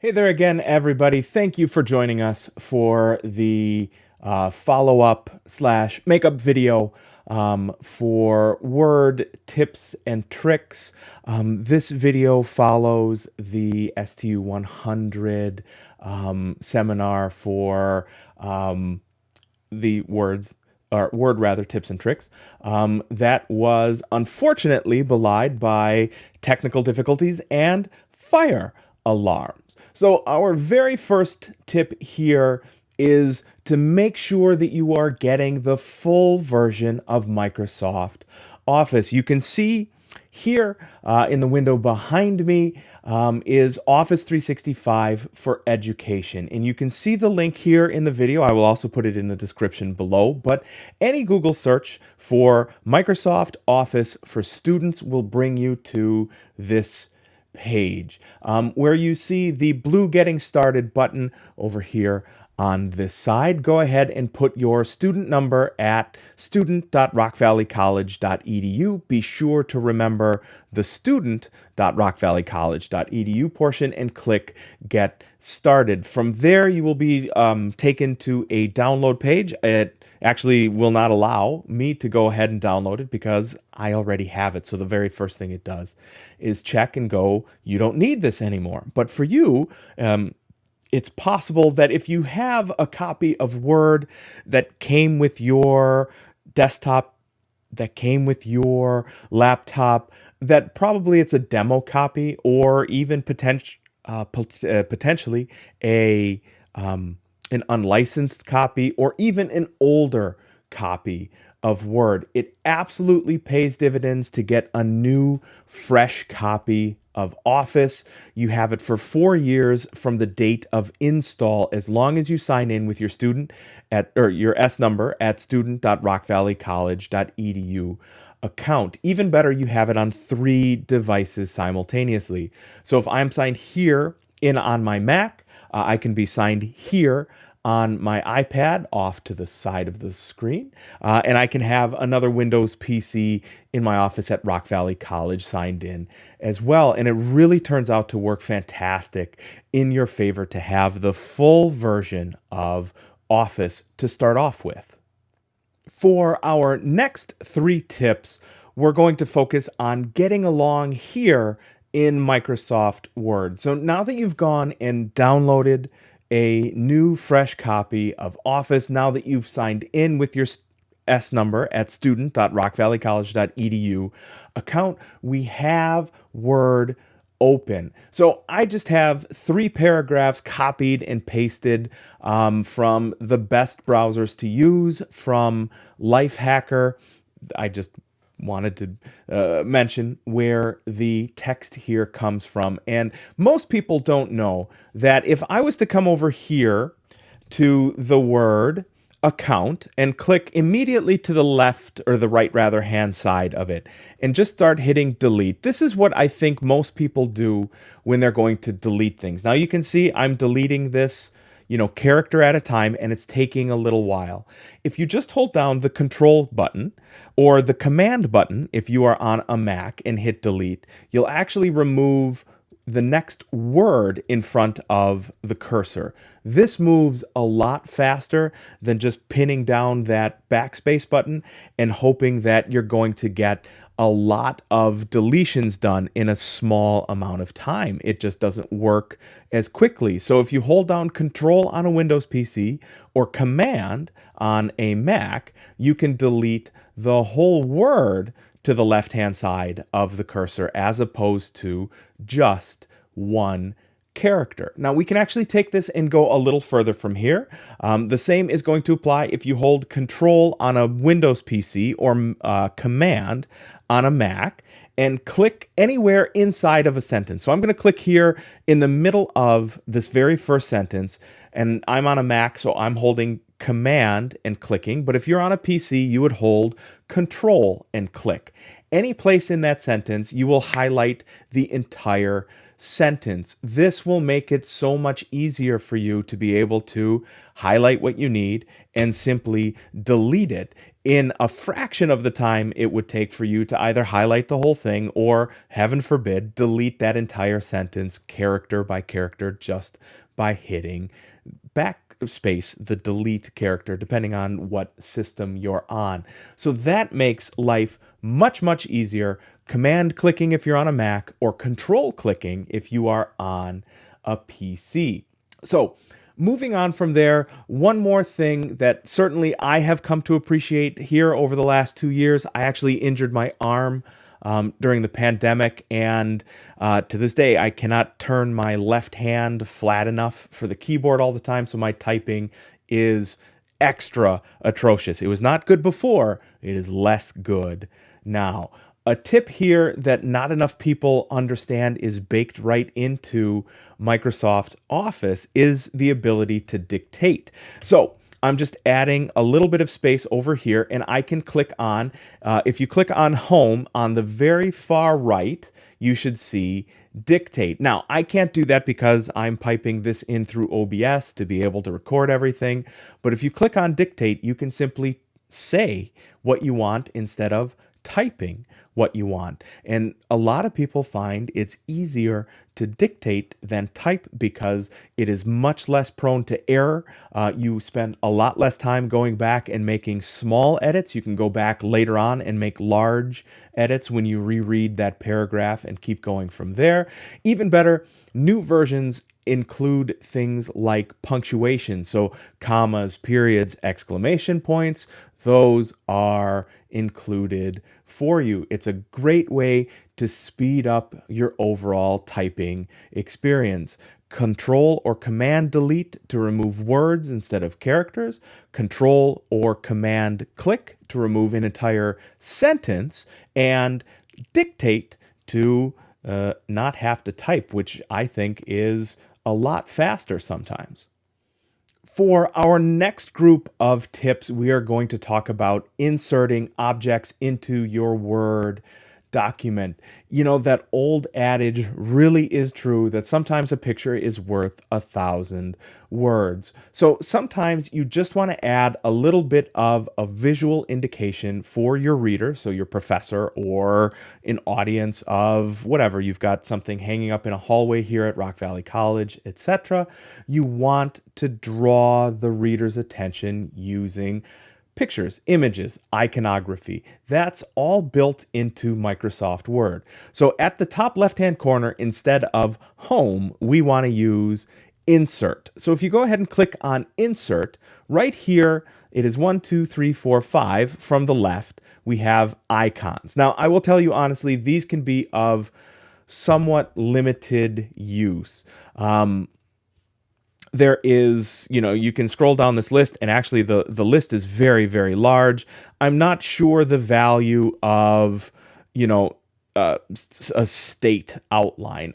Hey there again, everybody. Thank you for joining us for the follow-up slash makeup video for Word tips and tricks. This video follows the STU 100 seminar for the Word rather, tips and tricks. That was unfortunately belied by technical difficulties and fire alarms. So our very first tip here is to make sure that you are getting the full version of Microsoft Office. You can see here in the window behind me is Office 365 for Education. And you can see the link here in the video. I will also put it in the description below. But any Google search for Microsoft Office for Students will bring you to this page where you see the blue Getting Started button over here on this side. Go ahead and put your student number at student.rockvalleycollege.edu. Be sure to remember the student.rockvalleycollege.edu portion and click Get Started. From there, you will be taken to a download page. It actually will not allow me to go ahead and download it because I already have it. So the very first thing it does is check and go, you don't need this anymore. But for you, it's possible that if you have a copy of Word that came with your desktop, that came with your laptop, that probably it's a demo copy or even potentially an unlicensed copy or even an older copy of Word. It absolutely pays dividends to get a new, fresh copy of Office. You have it for 4 years from the date of install, as long as you sign in with your your S number at student.rockvalleycollege.edu account. Even better, you have it on 3 devices simultaneously. So if I'm signed here on my Mac, I can be signed here on my iPad off to the side of the screen, and I can have another Windows PC in my office at Rock Valley College signed in as well. And it really turns out to work fantastic in your favor to have the full version of Office to start off with. For our next 3 tips, we're going to focus on getting along here in Microsoft Word. So now that you've gone and downloaded a new fresh copy of Office, now that you've signed in with your S number at student.rockvalleycollege.edu account, we have Word open. So I just have 3 paragraphs copied and pasted from the best browsers to use from Lifehacker. I just wanted to mention where the text here comes from. And most people don't know that if I was to come over here to the Word account and click immediately to the left or the right rather hand side of it and just start hitting delete. This is what I think most people do when they're going to delete things. Now you can see I'm deleting this character at a time, and it's taking a little while. If you just hold down the control button or the command button, if you are on a Mac, and hit delete, you'll actually remove the next word in front of the cursor. This moves a lot faster than just pinning down that backspace button and hoping that you're going to get a lot of deletions done in a small amount of time. It just doesn't work as quickly. So if you hold down Control on a Windows PC or Command on a Mac, you can delete the whole word to the left-hand side of the cursor as opposed to just one character. Now we can actually take this and go a little further from here. The same is going to apply if you hold Control on a Windows PC or Command on a Mac and click anywhere inside of a sentence. So I'm going to click here in the middle of this very first sentence, and I'm on a Mac, so I'm holding Command and clicking. But if you're on a PC, you would hold Control and click. Any place in that sentence, you will highlight the entire sentence. This will make it so much easier for you to be able to highlight what you need and simply delete it in a fraction of the time it would take for you to either highlight the whole thing or, heaven forbid, delete that entire sentence character by character just by hitting backspace, the delete character, depending on what system you're on. So that makes life much, much easier. Command clicking if you're on a Mac, or control clicking if you are on a PC. So moving on from there, one more thing that certainly I have come to appreciate here over the last 2 years. I actually injured my arm during the pandemic, and to this day, I cannot turn my left hand flat enough for the keyboard all the time, so my typing is extra atrocious. It was not good before, it is less good now. A tip here that not enough people understand is baked right into Microsoft Office is the ability to dictate. So I'm just adding a little bit of space over here, and I can click on, if you click on Home on the very far right, you should see Dictate. Now, I can't do that because I'm piping this in through OBS to be able to record everything. But if you click on Dictate, you can simply say what you want instead of typing what you want. And a lot of people find it's easier to dictate than type because it is much less prone to error. You spend a lot less time going back and making small edits. You can go back later on and make large edits when you reread that paragraph and keep going from there. Even better, new versions include things like punctuation. So commas, periods, exclamation points, those are included for you. It's a great way to speed up your overall typing experience. Control or Command Delete to remove words instead of characters. Control or Command Click to remove an entire sentence. And Dictate to not have to type, which I think is a lot faster sometimes. For our next group of tips, we are going to talk about inserting objects into your Word document. You know, that old adage really is true that sometimes a picture is worth 1,000 words. So sometimes you just want to add a little bit of a visual indication for your reader, so your professor or an audience of whatever. You've got something hanging up in a hallway here at Rock Valley College, etc. You want to draw the reader's attention using pictures, images, iconography. That's all built into Microsoft Word. So at the top left-hand corner, instead of Home, we want to use Insert. So if you go ahead and click on Insert, right here, it is 1, 2, 3, 4, 5 from the left. We have icons. Now, I will tell you honestly, these can be of somewhat limited use. There is, you can scroll down this list, and actually the list is very, very large. I'm not sure the value of, a state outline.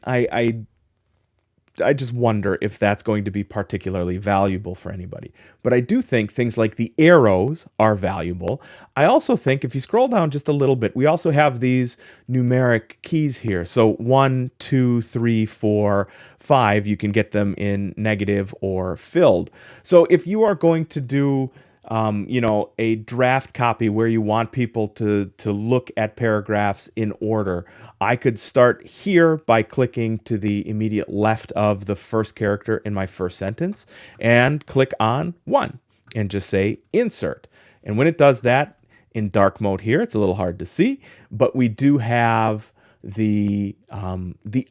I just wonder if that's going to be particularly valuable for anybody. But I do think things like the arrows are valuable. I also think if you scroll down just a little bit, we also have these numeric keys here. So 1, 2, 3, 4, 5, you can get them in negative or filled. So if you are going to do a draft copy where you want people to look at paragraphs in order, I could start here by clicking to the immediate left of the first character in my first sentence and click on 1 and just say Insert. And when it does that in dark mode here, it's a little hard to see, but we do have the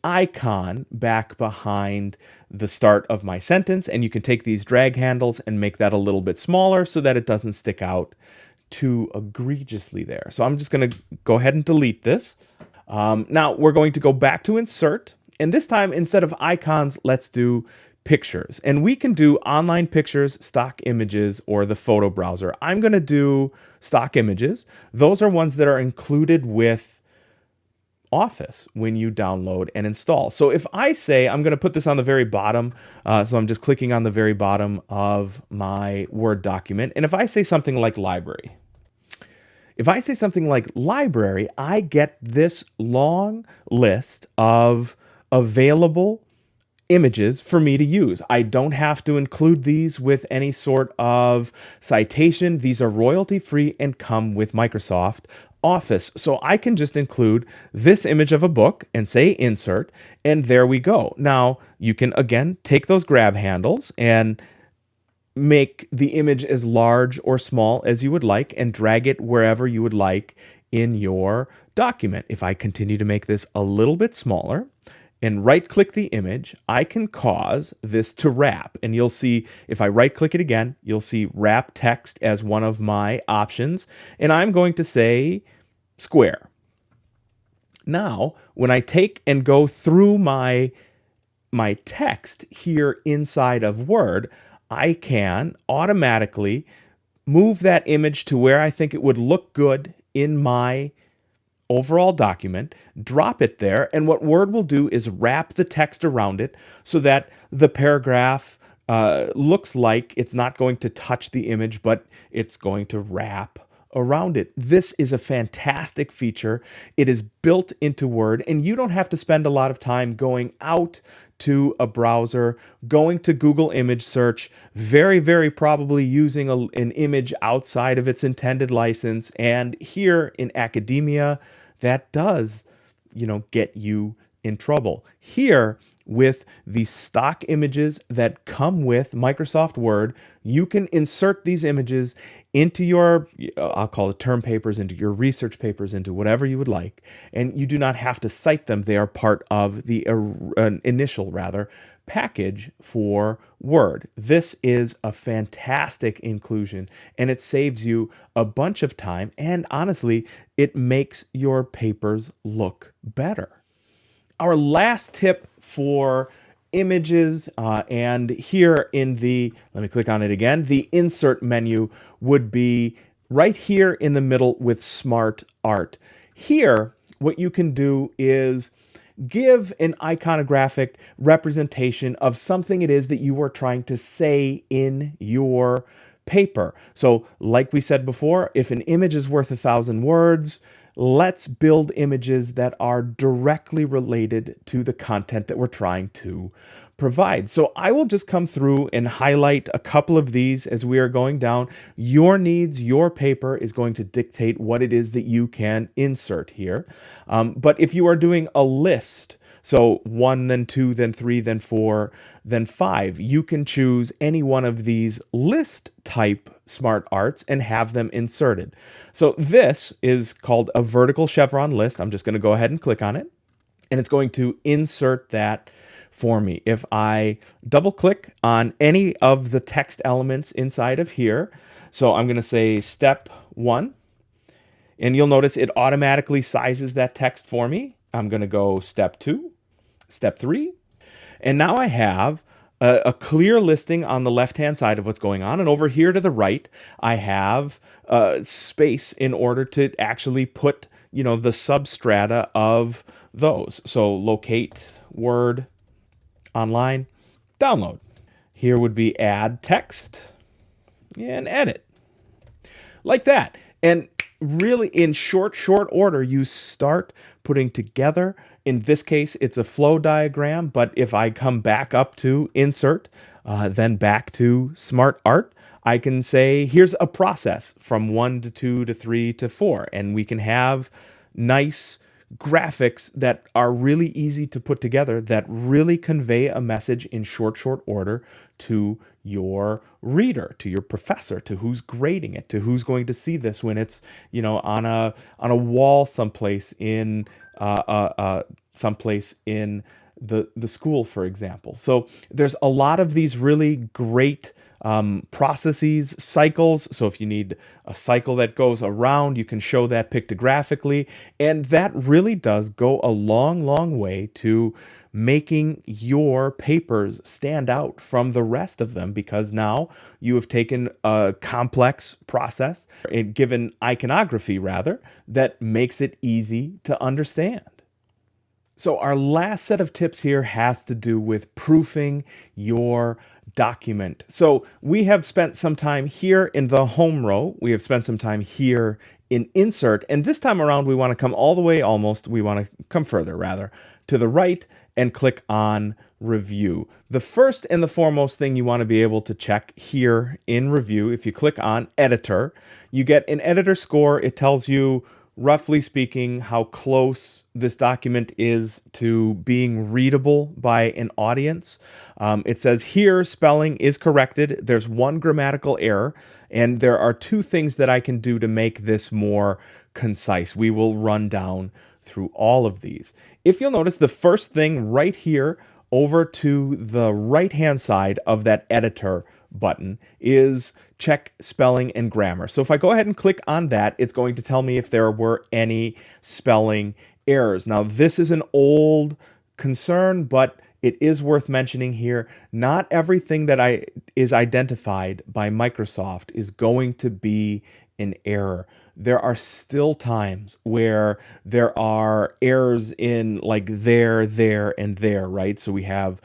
icon back behind the start of my sentence, and you can take these drag handles and make that a little bit smaller so that it doesn't stick out too egregiously there. So I'm just going to go ahead and delete this. Now we're going to go back to Insert, and this time instead of icons, let's do pictures. And we can do online pictures, stock images, or the photo browser. I'm going to do stock images. Those are ones that are included with Office when you download and install. So if I say, I'm going to put this on the very bottom, so I'm just clicking on the very bottom of my Word document, and if I say something like library, I get this long list of available images for me to use. I don't have to include these with any sort of citation. These are royalty free and come with Microsoft Office. So I can just include this image of a book and say insert, and there we go. Now you can again take those grab handles and make the image as large or small as you would like and drag it wherever you would like in your document. If I continue to make this a little bit smaller and right click the image, I can cause this to wrap. And you'll see if I right click it again, you'll see wrap text as one of my options. And I'm going to say square. Now, when I take and go through my text here inside of Word, I can automatically move that image to where I think it would look good in my overall document, drop it there, and what Word will do is wrap the text around it so that the paragraph looks like it's not going to touch the image, but it's going to wrap around it. This is a fantastic feature. It is built into Word, and you don't have to spend a lot of time going out to a browser, going to Google image search, very probably using an image outside of its intended license. And here in academia, that does, get you in trouble. Here, with the stock images that come with Microsoft Word, you can insert these images into your, I'll call it term papers, into your research papers, into whatever you would like, and you do not have to cite them. They are part of the initial package for Word. This is a fantastic inclusion, and it saves you a bunch of time, and honestly, it makes your papers look better. Our last tip for images, and here in the, let me click on it again, the insert menu would be right here in the middle with Smart Art. Here, what you can do is give an iconographic representation of something it is that you are trying to say in your paper. So like we said before, if an image is worth 1,000 words, let's build images that are directly related to the content that we're trying to provide. So I will just come through and highlight a couple of these as we are going down. Your needs, your paper is going to dictate what it is that you can insert here. But if you are doing a list, so 1, then 2, then 3, then 4, then 5, you can choose any one of these list type Smart Arts and have them inserted. So this is called a vertical chevron list. I'm just going to go ahead and click on it, and it's going to insert that for me. If I double click on any of the text elements inside of here, so I'm going to say step 1, and you'll notice it automatically sizes that text for me. I'm going to go step 2, step 3, and now I have a clear listing on the left-hand side of what's going on. And over here to the right, I have space in order to actually put, the substrata of those. So locate Word, online, download. Here would be add text and edit. Like that. And really in short order, you start putting together. In this case, it's a flow diagram, but if I come back up to insert, then back to Smart Art, I can say, here's a process from 1 to 2 to 3 to 4, and we can have nice graphics that are really easy to put together that really convey a message in short order to your reader, to your professor, to who's grading it, to who's going to see this when it's, on a wall someplace in the school, for example. So there's a lot of these really great processes, cycles. So if you need a cycle that goes around, you can show that pictographically. And that really does go a long way to making your papers stand out from the rest of them, because now you have taken a complex process and given iconography that makes it easy to understand. So our last set of tips here has to do with proofing your document. So we have spent some time here in the home row. We have spent some time here in insert. And this time around, we want to come all the way we want to come further to the right and click on review. The first and the foremost thing you want to be able to check here in review, if you click on editor, you get an editor score. It tells you, roughly speaking, how close this document is to being readable by an audience. It says here spelling is corrected. There's one grammatical error, and there are two things that I can do to make this more concise. We will run down through all of these. If you'll notice, the first thing right here over to the right-hand side of that editor button is check spelling and grammar. So if I go ahead and click on that, it's going to tell me if there were any spelling errors. Now, this is an old concern, but it is worth mentioning here. Not everything that is identified by Microsoft is going to be an error. There are still times where there are errors in like there, and there, right? So we have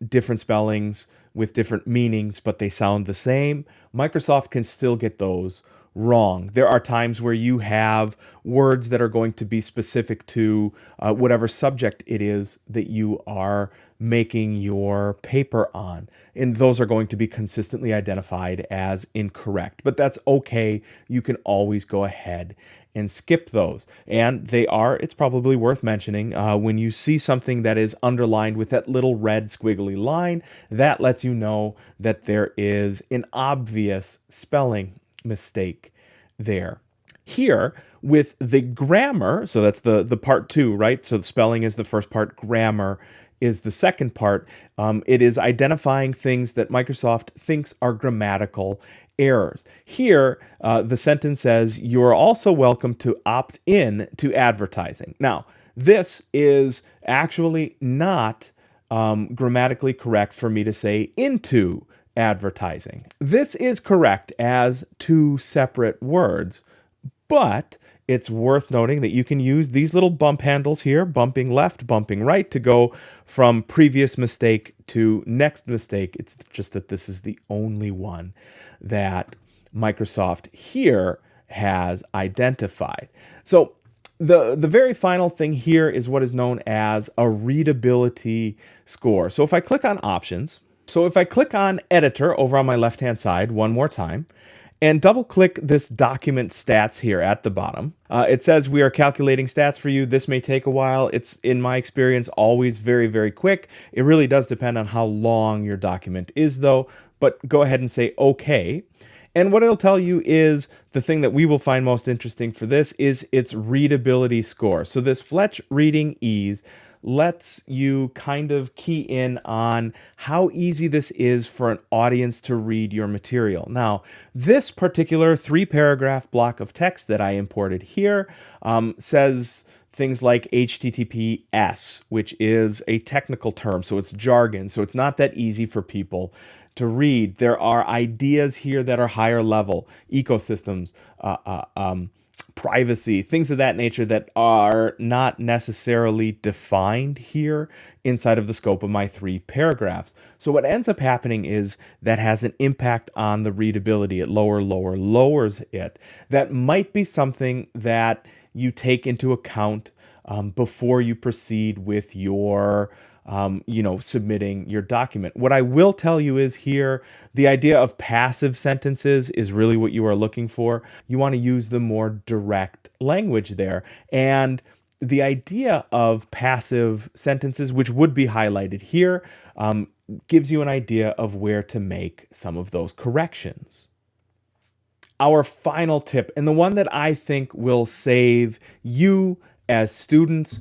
different spellings with different meanings, but they sound the same. Microsoft can still get those wrong. There are times where you have words that are going to be specific to whatever subject it is that you are making your paper on. And those are going to be consistently identified as incorrect. But that's okay. You can always go ahead and skip those. And they are, it's probably worth mentioning, when you see something that is underlined with that little red squiggly line, that lets you know that there is an obvious spelling mistake there. Here with the grammar, so that's the part two, right? So the spelling is the first part, grammar is the second part. It is identifying things that Microsoft thinks are grammatical errors. Here, the sentence says, "You are also welcome to opt in to advertising." Now, this is actually not grammatically correct for me to say into advertising. This is correct as two separate words, but it's worth noting that you can use these little bump handles here, bumping left, bumping right, to go from previous mistake to next mistake. It's just that this is the only one that Microsoft here has identified. So the very final thing here is what is known as a readability score. So if I click on options, so if I click on editor over on my left-hand side one more time, and double click this document stats here at the bottom, it says we are calculating stats for you. This may take a while. It's, in my experience, always very, very quick. It really does depend on how long your document is though, but go ahead and say okay. And what it'll tell you is the thing that we will find most interesting for this is its readability score. So this Fletch Reading Ease lets you kind of key in on how easy this is for an audience to read your material. Now, this particular 3-paragraph block of text that I imported here says things like HTTPS, which is a technical term, so it's jargon, so it's not that easy for people to read. There are ideas here that are higher level, ecosystems, privacy, things of that nature that are not necessarily defined here inside of the scope of my 3 paragraphs. So what ends up happening is that has an impact on the readability. It lowers it. That might be something that you take into account before you proceed with your submitting your document. What I will tell you is here, the idea of passive sentences is really what you are looking for. You want to use the more direct language there. And the idea of passive sentences, which would be highlighted here, gives you an idea of where to make some of those corrections. Our final tip, and the one that I think will save you as students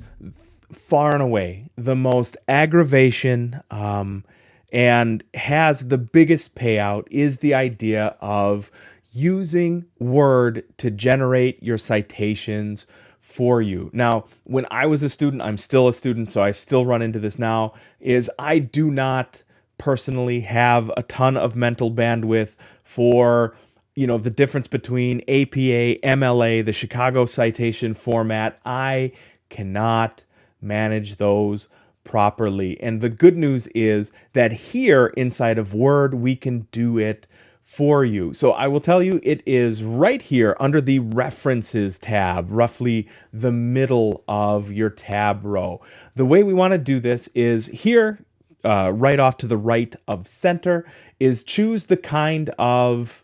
far and away the most aggravation and has the biggest payout, is the idea of using Word to generate your citations for you. Now, when I was a student, I'm still a student, so I still run into this now, is I do not personally have a ton of mental bandwidth for the difference between APA, MLA, the Chicago citation format. I cannot manage those properly. And the good news is that here inside of Word, we can do it for you. So I will tell you, it is right here under the References tab, roughly the middle of your tab row. The way we want to do this is here, right off to the right of center is choose the kind of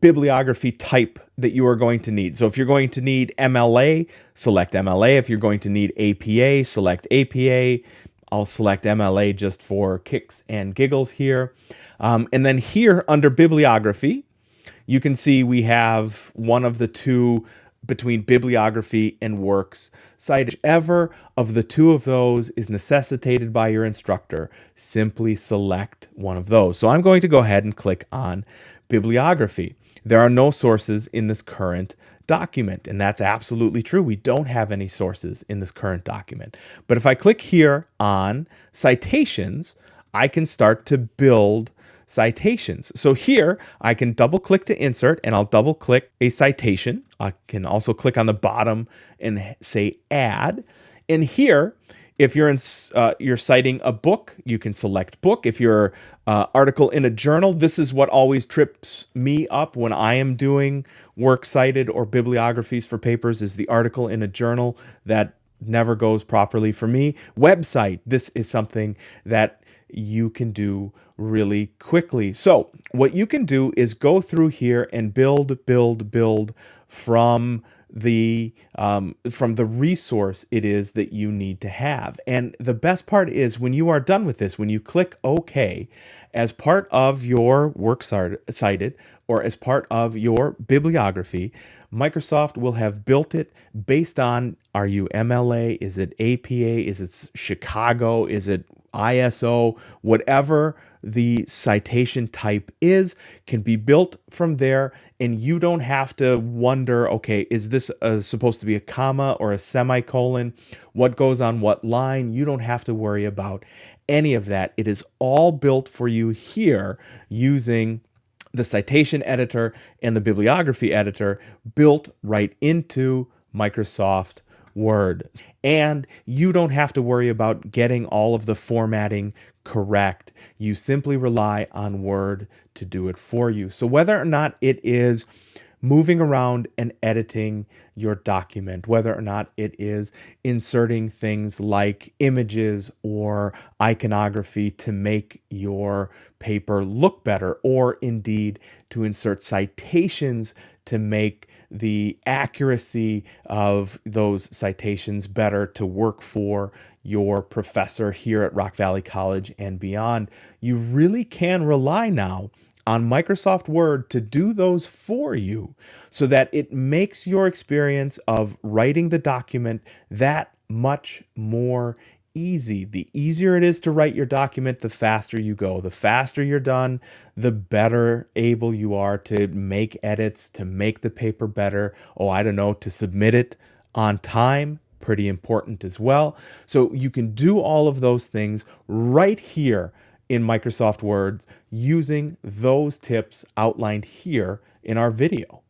bibliography type that you are going to need. So if you're going to need MLA, select MLA. If you're going to need APA, select APA. I'll select MLA just for kicks and giggles here. And then here under bibliography, you can see we have one of the two between bibliography and works cited. Whichever of the two of those is necessitated by your instructor, simply select one of those. So I'm going to go ahead and click on bibliography. There are no sources in this current document, and that's absolutely true. We don't have any sources in this current document. But if I click here on citations, I can start to build citations. So here I can double click to insert, and I'll double click a citation. I can also click on the bottom and say add. And here, if you're you're citing a book, you can select book. If you're article in a journal, this is what always trips me up when I am doing works cited or bibliographies for papers, is the article in a journal. That never goes properly for me. Website, this is something that you can do really quickly. So what you can do is go through here and build from the resource it is that you need to have. And the best part is when you are done with this, when you click OK, as part of your works cited or as part of your bibliography, Microsoft will have built it based on, are you MLA? Is it APA? Is it Chicago? Is it ISO? Whatever the citation type is can be built from there, and you don't have to wonder, okay, is this supposed to be a comma or a semicolon? What goes on what line? You don't have to worry about any of that. It is all built for you here using the citation editor and the bibliography editor built right into Microsoft Word. And you don't have to worry about getting all of the formatting correct. You simply rely on Word to do it for you. So whether or not it is moving around and editing your document, whether or not it is inserting things like images or iconography to make your paper look better, or indeed to insert citations to make the accuracy of those citations better to work for your professor here at Rock Valley College and beyond, you really can rely now on Microsoft Word to do those for you so that it makes your experience of writing the document that much more easy. The easier it is to write your document, the faster you go. The faster you're done, the better able you are to make edits, to make the paper better. Oh, I don't know, to submit it on time. Pretty important as well. So you can do all of those things right here in Microsoft Word using those tips outlined here in our video.